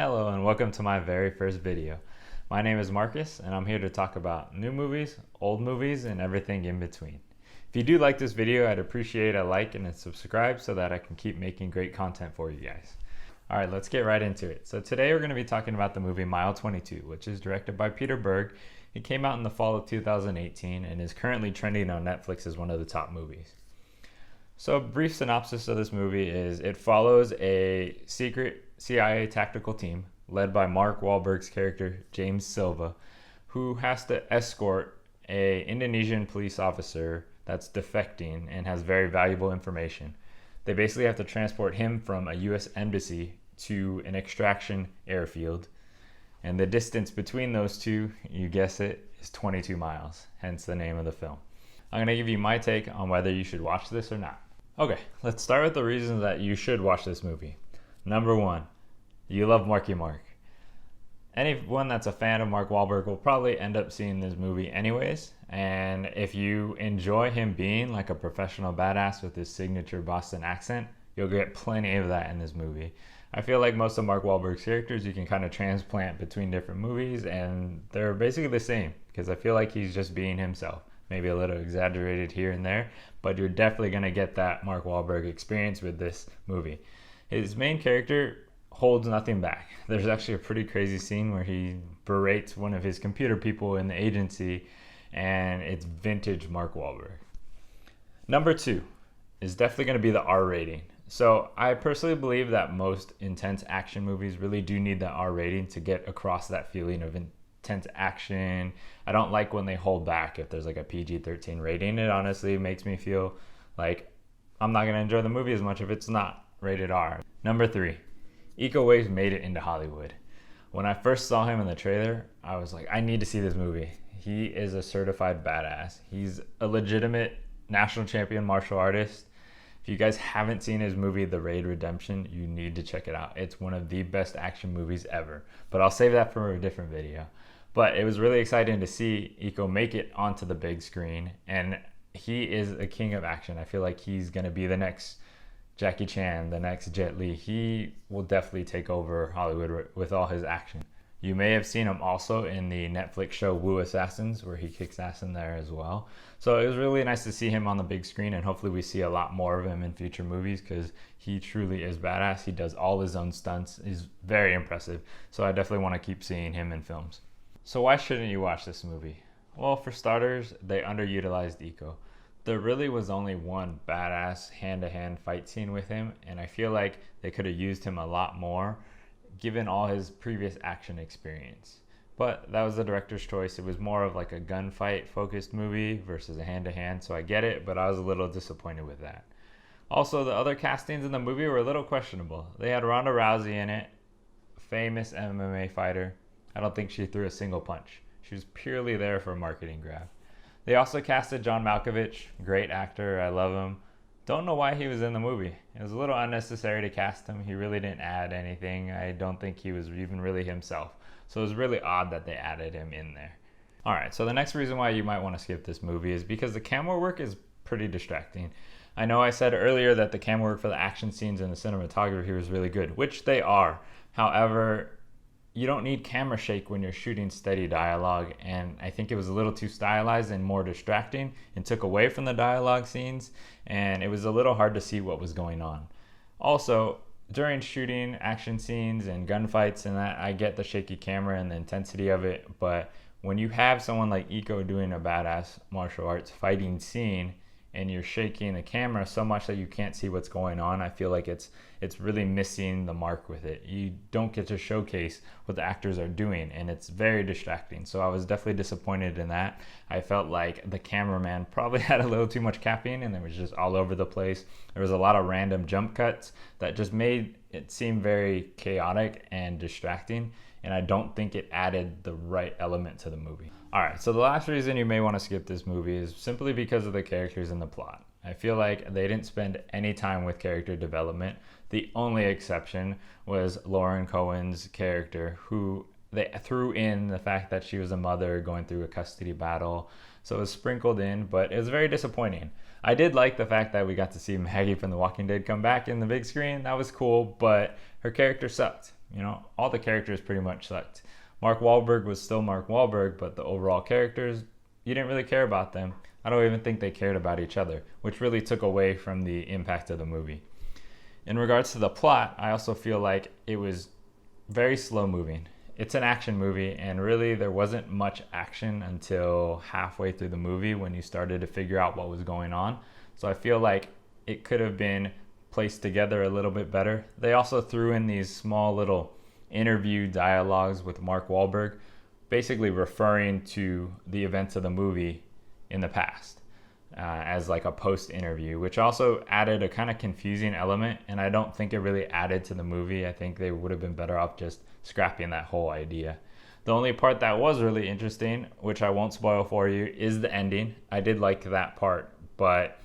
Hello and welcome to my very first video. My name is Marcus and I'm here to talk about new movies, old movies, and everything in between. If you do like this video, I'd appreciate a like and a subscribe so that I can keep making great content for you guys. Alright, let's get right into it. So today we're going to be talking about the movie Mile 22, which is directed by Peter Berg. It came out in the fall of 2018 and is currently trending on Netflix as one of the top movies. So a brief synopsis of this movie is it follows a secret CIA tactical team led by Mark Walhberg's character James Silva, who has to escort a Indonesian police officer that's defecting and has very valuable information. They basically have to transport him from a US embassy to an extraction airfield, and the distance between those two, you guess it, is 22 miles, hence the name of the film. I'm going to give you my take on whether you should watch this or not. Okay, let's start with the reasons that you should watch this movie. Number one, you love Marky Mark. Anyone that's a fan of Mark Walhberg will probably end up seeing this movie anyways, and if you enjoy him being like a professional badass with his signature Boston accent, you'll get plenty of that in this movie. I feel like most of Mark Wahlberg's characters you can kind of transplant between different movies and they're basically the same because I feel like he's just being himself. Maybe a little exaggerated here and there, but you're definitely going to get that Mark Wahlberg experience with this movie. His main character holds nothing back. There's actually a pretty crazy scene where he berates one of his computer people in the agency, and it's vintage Mark Wahlberg. Number two is definitely going to be the R rating. So I personally believe that most intense action movies really do need the R rating to get across that feeling of intense action. I don't like when they hold back if there's like a PG-13 rating. It honestly makes me feel like I'm not going to enjoy the movie as much if it's not rated R. Number three, Uwais made it into Hollywood. When I first saw him in the trailer, I was like, I need to see this movie. He is a certified badass. He's a legitimate national champion martial artist. If you guys haven't seen his movie, The Raid Redemption, you need to check it out. It's one of the best action movies ever. But I'll save that for a different video. But it was really exciting to see Iko make it onto the big screen. And he is a king of action. I feel like he's going to be the next Jackie Chan, the next Jet Li. He will definitely take over Hollywood with all his action. You may have seen him also in the Netflix show Wu Assassins, where he kicks ass in there as well. So it was really nice to see him on the big screen, and hopefully we see a lot more of him in future movies because he truly is badass. He does all his own stunts. He's very impressive. So I definitely want to keep seeing him in films. So why shouldn't you watch this movie? Well, for starters, they underutilized Iko. There really was only one badass hand-to-hand fight scene with him, and I feel like they could have used him a lot more given all his previous action experience. But that was the director's choice. It was more of like a gunfight focused movie versus a hand-to-hand, so I get it, but I was a little disappointed with that. Also, the other castings in the movie were a little questionable. They had Ronda Rousey in it, famous MMA fighter. I don't think she threw a single punch. She was purely there for a marketing grab. They also casted John Malkovich, great actor, I love him. Don't know why he was in the movie. It was a little unnecessary to cast him. He really didn't add anything. I don't think he was even really himself. So it was really odd that they added him in there. Alright, so the next reason why you might want to skip this movie is because the camera work is pretty distracting. I know I said earlier that the camera work for the action scenes and the cinematography was really good, which they are. However, you don't need camera shake when you're shooting steady dialogue, and I think it was a little too stylized and more distracting and took away from the dialogue scenes, and it was a little hard to see what was going on. Also, during shooting action scenes and gunfights and that, I get the shaky camera and the intensity of it, but when you have someone like Iko doing a badass martial arts fighting scene and you're shaking the camera so much that you can't see what's going on, I feel like it's really missing the mark with it. You don't get to showcase what the actors are doing, and it's very distracting. So I was definitely disappointed in that. I felt like the cameraman probably had a little too much caffeine and it was just all over the place. There was a lot of random jump cuts that just made it seem very chaotic and distracting, and I don't think it added the right element to the movie. Alright, so the last reason you may want to skip this movie is simply because of the characters and the plot. I feel like they didn't spend any time with character development. The only exception was Lauren Cohan's character, who they threw in the fact that she was a mother going through a custody battle. So it was sprinkled in, but it was very disappointing. I did like the fact that we got to see Maggie from The Walking Dead come back in the big screen. That was cool, but her character sucked. You know, all the characters pretty much sucked. Mark Wahlberg was still Mark Wahlberg, but the overall characters, you didn't really care about them. I don't even think they cared about each other, which really took away from the impact of the movie. In regards to the plot, I also feel like it was very slow moving. It's an action movie, and really there wasn't much action until halfway through the movie when you started to figure out what was going on. So I feel like it could have been placed together a little bit better. They also threw in these small little interview dialogues with Mark Wahlberg, basically referring to the events of the movie in the past as like a post interview, which also added a kind of confusing element, and I don't think it really added to the movie. I think they would have been better off just scrapping that whole idea. The only part that was really interesting, which I won't spoil for you, is the ending. I did like that part, but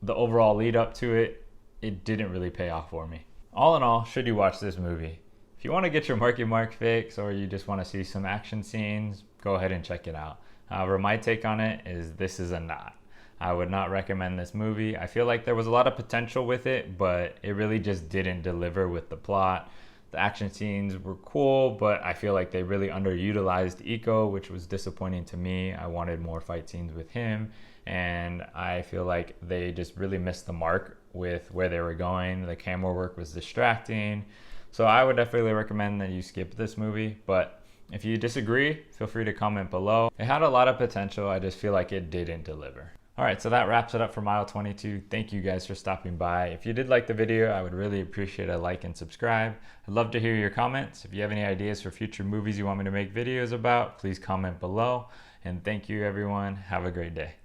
the overall lead up to it, it didn't really pay off for me. All in all, should you watch this movie? If you want to get your Marky Mark fix, or you just want to see some action scenes, go ahead and check it out. However, my take on it is this is a not. I would not recommend this movie. I feel like there was a lot of potential with it, but it really just didn't deliver with the plot. The action scenes were cool, but I feel like they really underutilized Iko, which was disappointing to me. I wanted more fight scenes with him, and I feel like they just really missed the mark with where they were going. The camera work was distracting. So I would definitely recommend that you skip this movie, but if you disagree, feel free to comment below. It had a lot of potential, I just feel like it didn't deliver. Alright, so that wraps it up for mile 22. Thank you guys for stopping by. If you did like the video, I would really appreciate a like and subscribe. I'd love to hear your comments. If you have any ideas for future movies you want me to make videos about, please comment below. And thank you everyone. Have a great day.